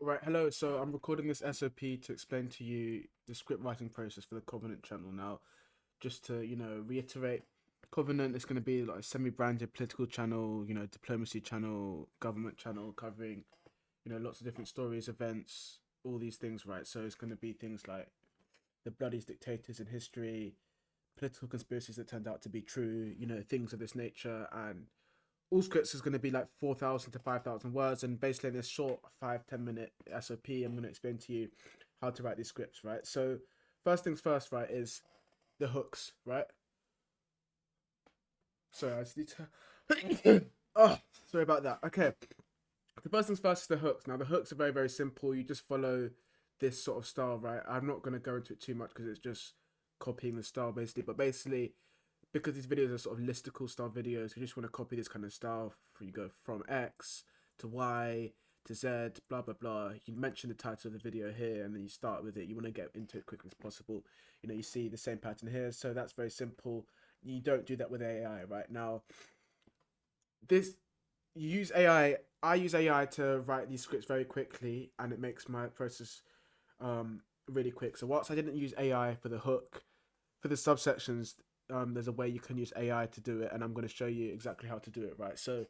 Right, hello. So I'm recording this SOP to explain to you the script writing process for the Covenant channel. Now, just to, reiterate, Covenant is going to be like a semi-branded political channel, diplomacy channel, government channel covering, lots of different stories, events, all these things, right? So it's going to be things like the bloodiest dictators in history, political conspiracies that turned out to be true, things of this nature, and all scripts is going to be like 4,000 to 5,000 words, and basically in this short 5-10 minute SOP, I'm going to explain to you how to write these scripts, right? So, first things first, right, is the hooks, right? Sorry, I just need to. Oh, sorry about that. Okay, the first things first is the hooks. Now, the hooks are very, very simple. You just follow this sort of style, right? I'm not going to go into it too much because it's just copying the style basically, but basically because these videos are sort of listicle style videos, you just want to copy this kind of style. You go from X to Y to Z, blah blah blah. You mention the title of the video here, and then you start with it. You want to get into it quickly as possible. You see the same pattern here, so that's very simple. You don't do that with AI, right? Now, this you use AI. I use AI to write these scripts very quickly, and it makes my process really quick. So whilst I didn't use AI for the hook, for the subsections, there's a way you can use AI to do it, and I'm going to show you exactly how to do it. Right, so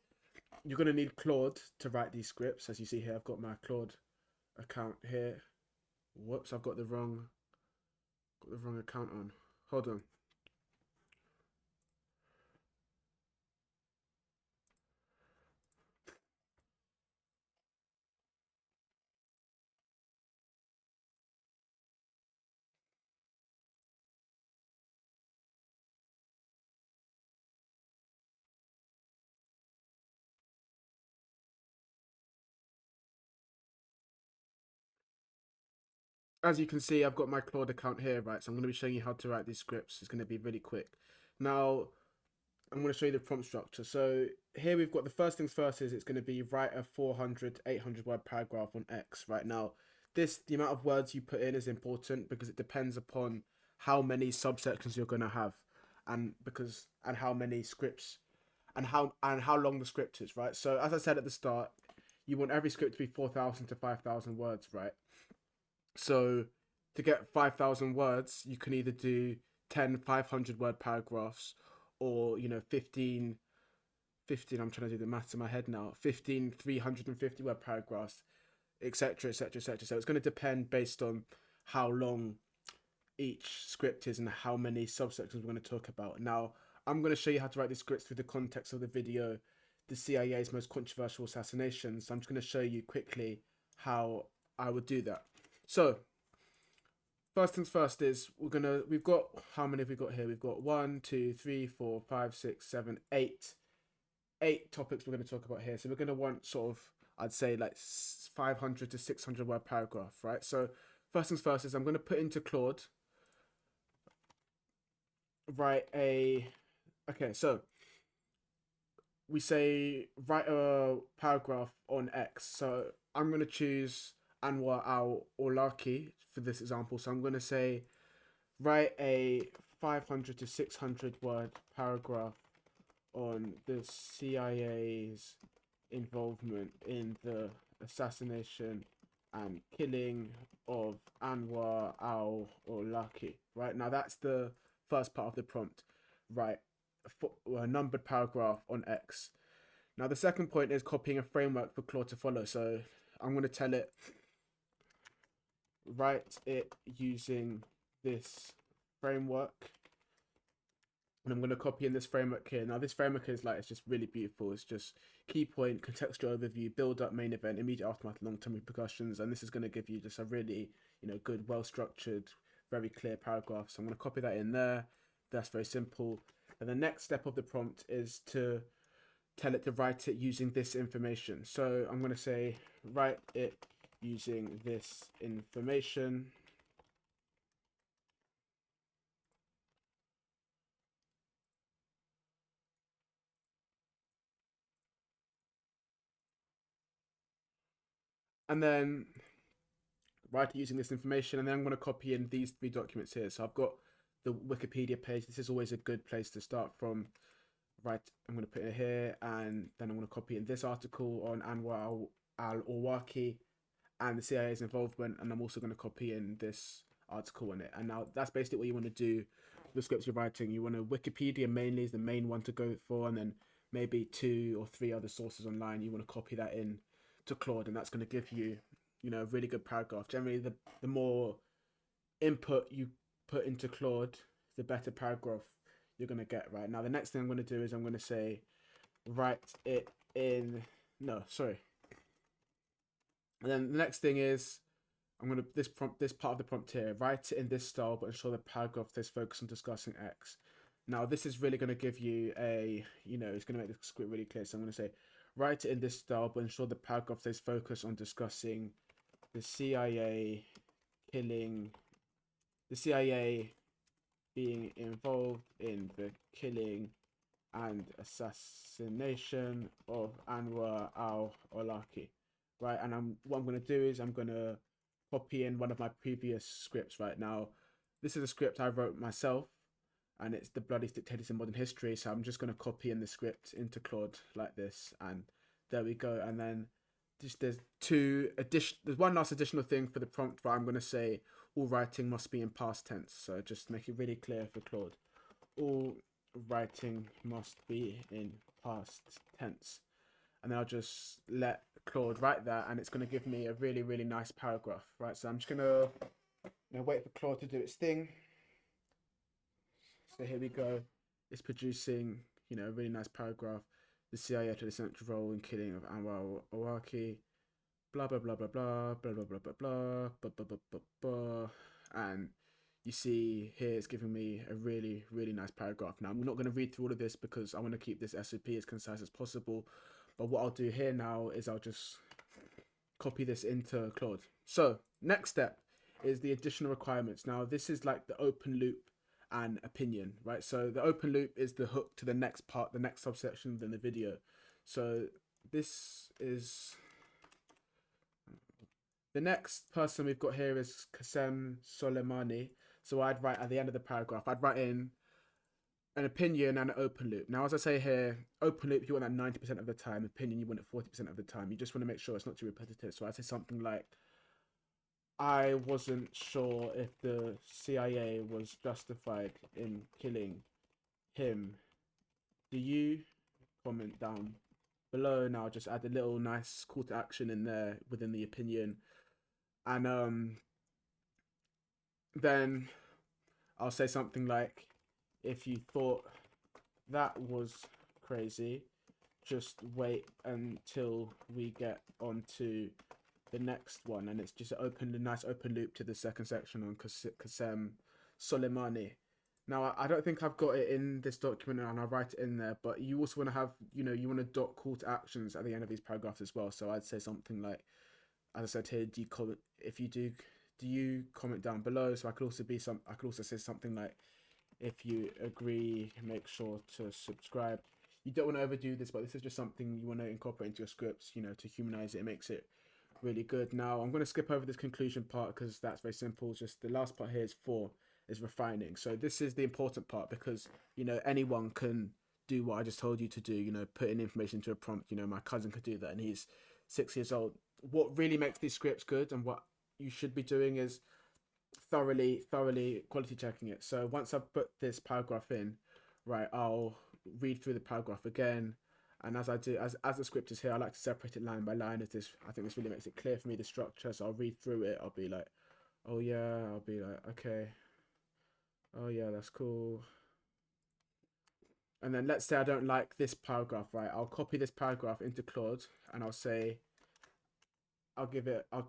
you're going to need Claude to write these scripts. As you see here, I've got my Claude account here. Whoops, I've got the wrong account on. Hold on. As you can see, I've got my Claude account here, right? So I'm going to be showing you how to write these scripts. It's going to be really quick. Now, I'm going to show you the prompt structure. So here we've got the first things first is it's going to be write a 400, 800 word paragraph on X. Right now, the amount of words you put in is important because it depends upon how many subsections you're going to have, and how many scripts, and how long the script is. Right. So as I said at the start, you want every script to be 4,000 to 5,000 words. Right. So to get 5,000 words, you can either do 10 500 word paragraphs, or 15, I'm trying to do the maths in my head now, 15 350 word paragraphs, etc., etc., etc. So it's going to depend based on how long each script is and how many subsections we're going to talk about. Now, I'm going to show you how to write these scripts through the context of the video, the CIA's most controversial assassination. So I'm just going to show you quickly how I would do that. So first things first is we've got, how many have we got here? We've got one, two, three, four, five, six, seven, eight topics we're going to talk about here. So we're going to want sort of, I'd say, like 500 to 600 word paragraph, right? So first things first is I'm going to put into Claude, write a, okay, so we say write a paragraph on X. So I'm going to choose Anwar al Awlaki for this example. So I'm going to say write a 500 to 600 word paragraph on the CIA's involvement in the assassination and killing of Anwar al Awlaki. Right now, that's the first part of the prompt. Right, a numbered paragraph on X. Now, the second point is copying a framework for Claude to follow. So I'm going to tell it, write it using this framework, and I'm going to copy in this framework here. Now, this framework is like, it's just really beautiful. It's just key point, contextual overview, build up, main event, immediate aftermath, long term repercussions. And this is going to give you just a really, good, well structured, very clear paragraph. So I'm going to copy that in there. That's very simple. And the next step of the prompt is to tell it to write it using this information. So I'm going to say, write it using this information. And then write it using this information, and then I'm going to copy in these three documents here. So I've got the Wikipedia page. This is always a good place to start from. Right, I'm going to put it here, and then I'm going to copy in this article on Anwar al Awlaki, and the CIA's involvement, and I'm also going to copy in this article on it. And now that's basically what you want to do with the scripts you're writing. You want to Wikipedia mainly is the main one to go for, and then maybe 2 or 3 other sources online. You want to copy that in to Claude, and that's going to give you, a really good paragraph. Generally, the more input you put into Claude, the better paragraph you're going to get. Right now, the next thing I'm going to do is I'm going to say, write it in. No, sorry. And then the next thing is I'm gonna this part of the prompt here. Write it in this style, but ensure the paragraph stays focused on discussing X. Now this is really gonna give you a it's gonna make the script really clear. So I'm gonna say write it in this style, but ensure the paragraph stays focused on discussing the CIA killing, the CIA being involved in the killing and assassination of Anwar al-Awlaki. Right, and what I'm going to do is I'm going to copy in one of my previous scripts. Right now, this is a script I wrote myself, and it's the bloodiest dictators in modern history. So I'm just going to copy in the script into Claude like this, and there we go. And then there's one last additional thing for the prompt where I'm going to say all writing must be in past tense. So just make it really clear for Claude. All writing must be in past tense. And then I'll just let Claude write that, and it's going to give me a really, really nice paragraph, right? So I'm just going to wait for Claude to do its thing. So here we go. It's producing, a really nice paragraph. The CIA to the central role in killing of Anwar al-Awlaki, blah, blah, blah, blah, blah, blah, blah, blah, blah, blah, blah, blah, blah, blah, blah. And you see here it's giving me a really, really nice paragraph. Now, I'm not going to read through all of this because I want to keep this SOP as concise as possible. But what I'll do here now is I'll just copy this into Claude. So next step is the additional requirements. Now this is like the open loop and opinion, right? So the open loop is the hook to the next part, the next subsection within the video. So this is the next person we've got here is Qasem Soleimani. So I'd write at the end of the paragraph, I'd write in an opinion and an open loop. Now, as I say here, open loop, you want that 90% of the time. Opinion, you want it 40% of the time. You just want to make sure it's not too repetitive. So I say something like, I wasn't sure if the CIA was justified in killing him. Do you? Comment down below. Now just add a little nice call to action in there within the opinion. And then I'll say something like, if you thought that was crazy, just wait until we get onto the next one. And it's just a nice open loop to the second section on Qasem Soleimani. Now, I don't think I've got it in this document and I'll write it in there, but you also want to have, you want to dot call to actions at the end of these paragraphs as well. So I'd say something like, as I said here, do you comment down below? So I could also say something like, if you agree, make sure to subscribe. You don't want to overdo this, but this is just something you want to incorporate into your scripts, to humanize it. It makes it really good. Now, I'm going to skip over this conclusion part because that's very simple. Just the last part here is refining. So this is the important part because, anyone can do what I just told you to do, put in information into a prompt. My cousin could do that and he's 6 years old. What really makes these scripts good and what you should be doing is thoroughly quality checking it. So once I've put this paragraph in, right, I'll read through the paragraph again, and as I do, as the script is here, I like to separate it line by line. I think this really makes it clear for me the structure. So I'll read through it. I'll be like, oh yeah. I'll be like, okay. Oh yeah, that's cool. And then let's say I don't like this paragraph, right? I'll copy this paragraph into Claude, and I'll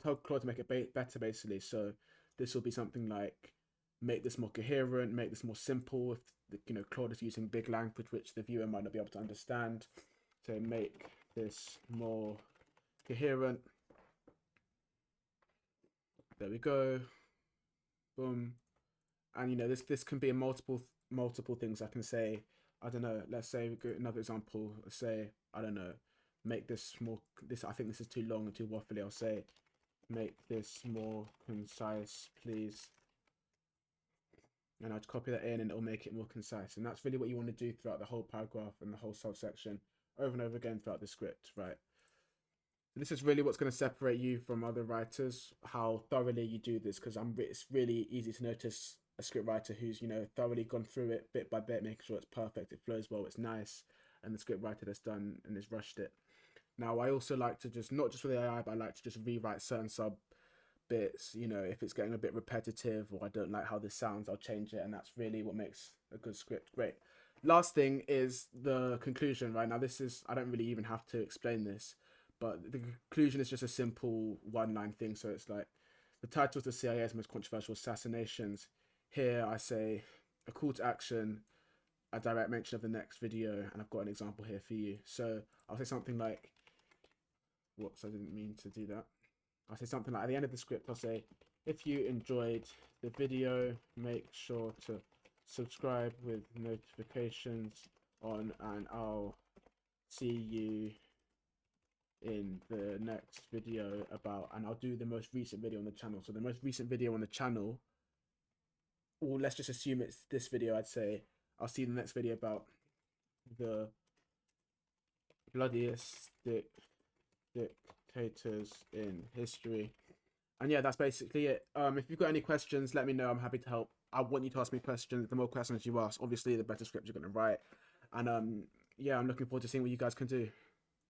tell Claude to make it better, basically. So this will be something like, make this more coherent, make this more simple. If Claude is using big language, which the viewer might not be able to understand. So make this more coherent. There we go. Boom. And this can be multiple things. I can say, I don't know, let's say we go another example. Let's say, I don't know, make this more, I think this is too long and too waffly. I'll say, make this more concise, please. And I'll copy that in and it'll make it more concise. And that's really what you want to do throughout the whole paragraph and the whole subsection over and over again throughout the script, right? This is really what's going to separate you from other writers, how thoroughly you do this, because it's really easy to notice a script writer who's, you know, thoroughly gone through it bit by bit, making sure it's perfect, it flows well, it's nice, and the script writer that's done and has rushed it. Now, I also like to just, not just for the AI, but I like to just rewrite certain sub bits. You know, if it's getting a bit repetitive or I don't like how this sounds, I'll change it, and that's really what makes a good script great. Last thing is the conclusion. Right now, this is, I don't really even have to explain this, but the conclusion is just a simple one-line thing. So it's like, the title is the CIA's most controversial assassinations. Here I say a call to action, a direct mention of the next video, and I've got an example here for you. So I'll say something like, whoops, I didn't mean to do that. I'll say something like, at the end of the script, I'll say, if you enjoyed the video, make sure to subscribe with notifications on, and I'll see you in the next video about, and I'll do the most recent video on the channel. So the most recent video on the channel, or let's just assume it's this video, I'd say, I'll see you in the next video about the bloodiest dictators in history. And yeah, that's basically it. If you've got any questions, let me know. I'm happy to help. I want you to ask me questions. The more questions you ask, obviously, the better script you're going to write. And yeah, I'm looking forward to seeing what you guys can do.